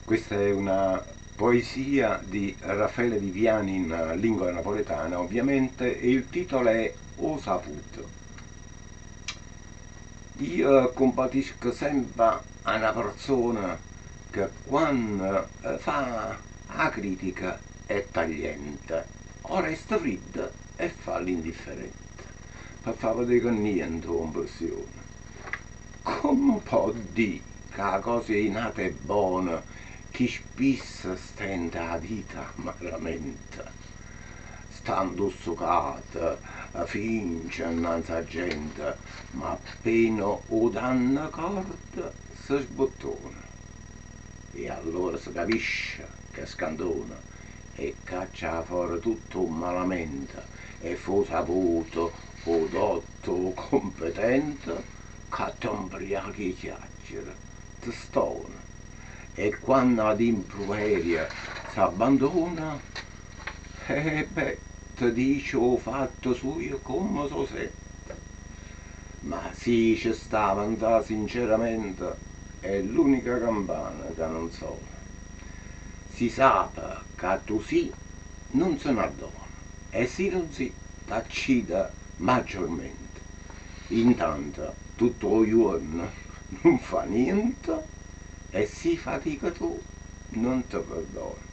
Questa è una poesia di Raffaele Viviani in lingua napoletana, ovviamente, e il titolo è O saputo. Io compatisco sempre a una persona che quando fa la critica è tagliente, o resta fredda e fa l'indifferente, per far vedere che niente compressione. Come può dire che la cosa è nata e buona, chi spesso stenta la vita amaramente? Stando succata, finge innanzi a gente, ma appena o danno corda si sbottona. E allora si capisce che scandona e caccia fuori tutto malamente e fu saputo o dotto o competente che ti imbriachi e chiacchiere, ti stona e quando ad improveria si abbandona, beh, ti dice o fatto suo come so se. Ma sì, ci stava andà sinceramente, è l'unica campana che non suona. Si sa che tu sì, non se ne addona, e sì non si, t'accida maggiormente. Intanto tutto il giorno non fa niente e si fatica tu, non ti perdona.